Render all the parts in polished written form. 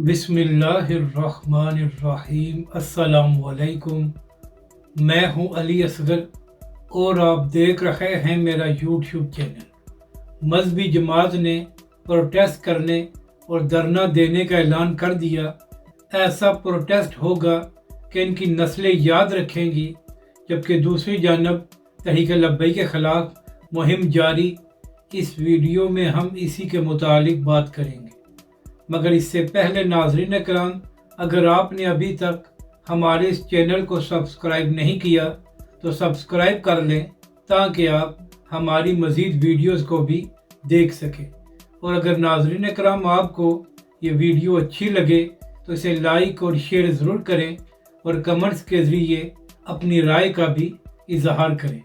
बिस्मिल्लाहिर्रहमानिर्रहीम। अस्सलामुअलैकुम। मैं हूं अली असगर और आप देख रहे हैं मेरा यूट्यूब चैनल। मजहबी जमात ने प्रोटेस्ट करने और धरना देने का ऐलान कर दिया। ऐसा प्रोटेस्ट होगा कि इनकी नस्लें याद रखेंगी, जबकि दूसरी जानब तहरीक लब्बैक के ख़िलाफ़ मुहिम जारी। इस वीडियो में हम इसी के मुतालिक बात करेंगे, मगर इससे पहले नाज़रीन कराम, अगर आपने अभी तक हमारे इस चैनल को सब्सक्राइब नहीं किया तो सब्सक्राइब कर लें, ताकि आप हमारी मज़ीद वीडियोस को भी देख सकें। और अगर नाज़रीन कराम आपको ये वीडियो अच्छी लगे तो इसे लाइक और शेयर ज़रूर करें और कमेंट्स के ज़रिए अपनी राय का भी इजहार करें।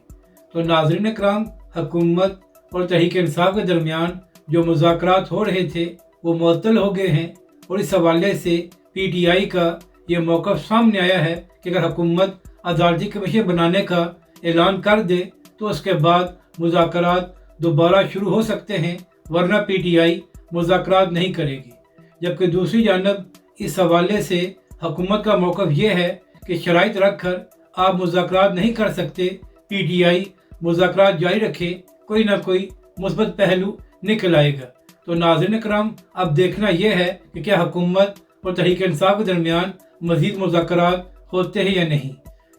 तो नाज़रीन कराम, हुकूमत और तहरीक इंसाफ के दरमियान जो मुज़ाकरात हो रहे थे वो मुअत्तल हो गए हैं, और इस हवाले से PTI का ये मौक़िफ़ सामने आया है कि अगर हुकूमत अदालती कमीशन बनाने का ऐलान कर दे तो उसके बाद मुज़ाकरात दोबारा शुरू हो सकते हैं, वरना PTI मुज़ाकरात नहीं करेगी। जबकि दूसरी जानब इस हवाले से हुकूमत का मौक़िफ़ ये है कि शराइत रख कर आप मुज़ाकरात नहीं कर सकते। PTI मुज़ाकरात जारी रखे, कोई ना कोई मुस्बत पहलू निकल आएगा। तो नाज़रीन कराम, अब देखना यह है कि क्या हुकूमत और तहरीक इंसाफ के दरमियान मज़ीद मुज़ाकरात होते हैं या नहीं।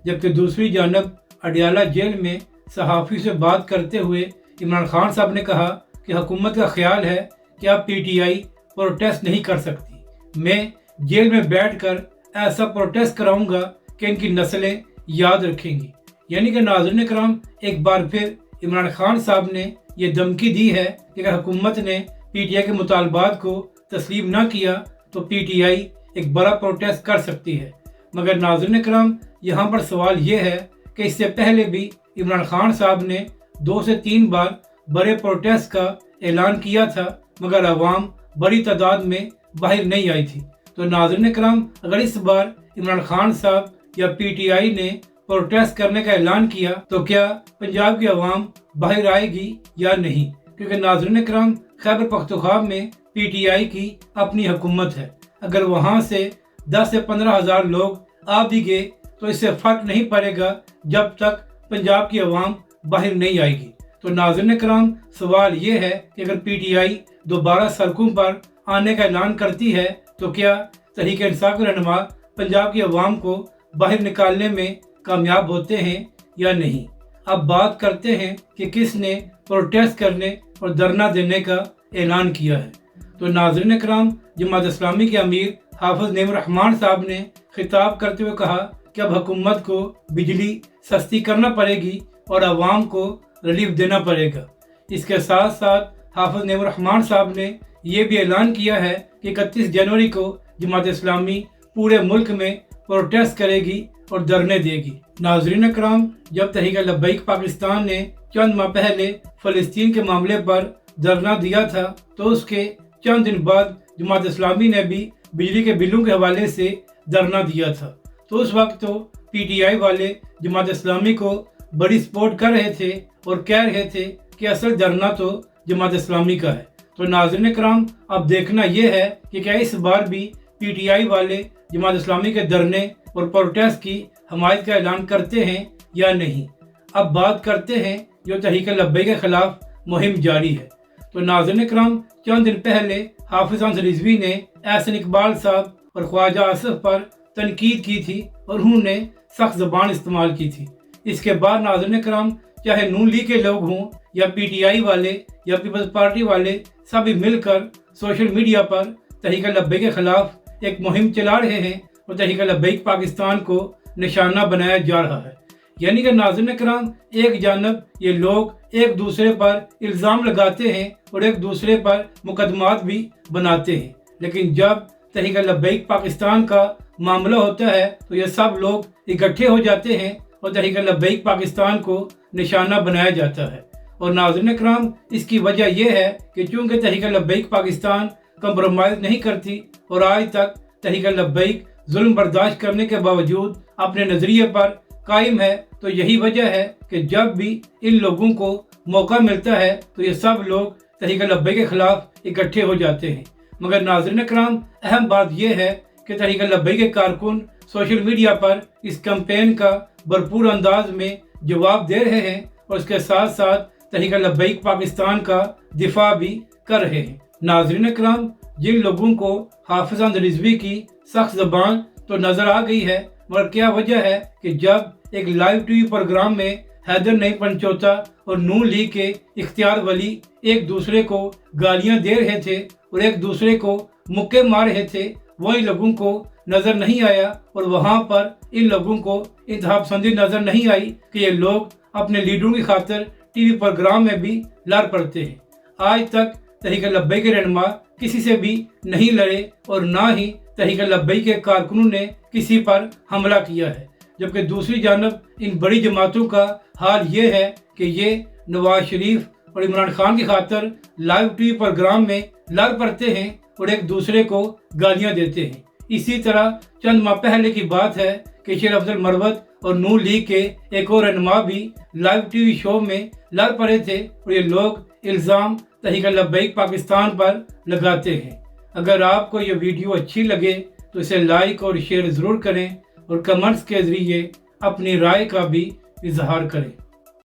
जबकि दूसरी जानब अडियाला जेल में सहाफ़ी से बात करते हुए इमरान खान साहब ने कहा कि हुकूमत का ख्याल है कि अब PTI प्रोटेस्ट नहीं कर सकती। मैं जेल में बैठ कर ऐसा प्रोटेस्ट कराऊंगा कि इनकी नस्लें याद रखेंगी। यानी कि नाज़रीन कराम, एक बार फिर इमरान खान साहब ने ये धमकी दी है कि अगर हुकूमत ने PTI के मुतालबात को तस्लीम ना किया तो PTI एक बड़ा प्रोटेस्ट कर सकती है। मगर नाज़रीन कराम, यहाँ पर सवाल ये है कि इससे पहले भी इमरान खान साहब ने 2 से 3 बार बड़े प्रोटेस्ट का ऐलान किया था, मगर अवाम बड़ी तादाद में बाहर नहीं आई थी। तो नाज़रीन कराम, अगर इस बार इमरान खान साहब या PTI ने प्रोटेस्ट करने का ऐलान किया तो क्या पंजाब की अवाम बाहर आएगी या नहीं। क्योंकि नाज़रीन कराम, खैबर पख्तूनख्वा में PTI की अपनी हुकूमत है। अगर वहाँ से 10 से 15 हज़ार लोग आ भी गए तो इससे फ़र्क नहीं पड़ेगा जब तक पंजाब की अवाम बाहर नहीं आएगी। तो नाज़रीन कराम, सवाल ये है कि अगर PTI दोबारा सड़कों पर आने का ऐलान करती है तो क्या तहरीक इंसाफ के रहनुमा पंजाब की अवाम को बाहर निकालने में कामयाब होते हैं या नहीं। अब बात करते हैं कि किसने प्रोटेस्ट करने और धरना देने का ऐलान किया है। तो नाज़रीन कराम, जमात इस्लामी के अमीर हाफिज नईमुर रहमान साहब ने खिताब करते हुए कहा कि अब हुकूमत को बिजली सस्ती करना पड़ेगी और आवाम को रिलीफ देना पड़ेगा। इसके साथ साथ हाफिज नईमुर रहमान साहब ने यह भी ऐलान किया है कि 31 जनवरी को जमात इस्लामी पूरे मुल्क में प्रोटेस्ट करेगी और धरने देगी। नाज़रीन कराम, जब तहरीक लब्बैक पाकिस्तान ने चंद माह पहले फ़लस्तीन के मामले पर धरना दिया था तो उसके चंद दिन बाद जमात इस्लामी ने भी बिजली के बिलों के हवाले से धरना दिया था। तो उस वक्त तो PTI वाले जमात इस्लामी को बड़ी सपोर्ट कर रहे थे और कह रहे थे कि असल धरना तो जमात इस्लामी का है। तो नाज़रीन कराम, अब देखना यह है कि क्या इस बार भी PTI वाले जमात इस्लामी के धरने और प्रोटेस्ट की हमायत का ऐलान करते हैं या नहीं। अब बात करते हैं जो तहरीक लब्बैक के खिलाफ मुहिम जारी है। तो नाज़रीन कराम, चंद दिन पहले हाफिज अंसर रिजवी ने एहसन इकबाल साहब और ख्वाजा आसिफ पर तनकीद की थी और उन्होंने सख्त ज़बान इस्तेमाल की थी। इसके बाद नाज़रीन कराम, चाहे नून लीग के लोग हों या PTI वाले या पीपल्स पार्टी वाले, सभी मिलकर सोशल मीडिया पर तहरीक लब्बैक के खिलाफ एक मुहिम चला रहे हैं और तहरीक लब्बैक पाकिस्तान को निशाना बनाया जा रहा है। यानी कि नाज़रीन कराम, एक जानब ये लोग एक दूसरे पर इल्ज़ाम लगाते हैं और एक दूसरे पर मुकदमात भी बनाते हैं, लेकिन जब तहरीक लब्बैक पाकिस्तान का मामला होता है तो ये सब लोग इकट्ठे हो जाते हैं और तहरीक लब्बैक पाकिस्तान को निशाना बनाया जाता है। और नाज़रीन कराम, इसकी वजह यह है कि चूँकि तहरीक लब्बैक पाकिस्तान कंप्रोमाइज़ नहीं करती और आज तक तहरीक लब्बैक जुल्म बर्दाश्त करने के बावजूद अपने नज़रिए पर कायम है, तो यही वजह है कि जब भी इन लोगों को मौका मिलता है तो ये सब लोग तहरीक लब्बैक के खिलाफ इकट्ठे हो जाते हैं। मगर नाज़रीन इकराम, अहम बात यह है कि तहरीक लब्बैक के कारकुन सोशल मीडिया पर इस कैंपेन का भरपूर अंदाज में जवाब दे रहे हैं और उसके साथ साथ तहरीक लब्बैक पाकिस्तान का दिफा भी कर रहे हैं। नाज़रीन इकराम, जिन लोगों को हाफिज़ अहमद रिजवी की सख्त ज़बान तो नज़र आ गई है, मगर क्या वजह है कि जब एक लाइव टीवी प्रोग्राम में हैदर नईम पंचोता और नून लीग के इख्तियार वली एक दूसरे को गालियां दे रहे थे और एक दूसरे को मुक्के मार रहे थे, वही लोगों को नज़र नहीं आया और वहां पर इन लोगों को इंतहा पसंदी नज़र नहीं आई कि ये लोग अपने लीडरों की खातिर टीवी प्रोग्राम में भी लड़ पड़ते हैं। आज तक तहरीक लब्बैक के रहनुमा किसी से भी नहीं लड़े और ना ही तहरीक लब्बैक के कारकुनों ने किसी पर हमला किया है, जबकि दूसरी जानब इन बड़ी जमातों का हाल ये है कि ये नवाज शरीफ और इमरान खान की खातिर लाइव टीवी प्रोग्राम में लड़ पड़ते हैं और एक दूसरे को गालियां देते हैं। इसी तरह चंद माह पहले की बात है कि शेर अफजल मरवत और नून लीग के एक और रहनुमा भी लाइव टीवी शो में लड़ पड़े थे और ये लोग इल्ज़ाम तहरीक लब्बैक पाकिस्तान पर लगाते हैं। अगर आपको ये वीडियो अच्छी लगे तो इसे लाइक और शेयर ज़रूर करें और कमेंट्स के ज़रिए अपनी राय का भी इजहार करें।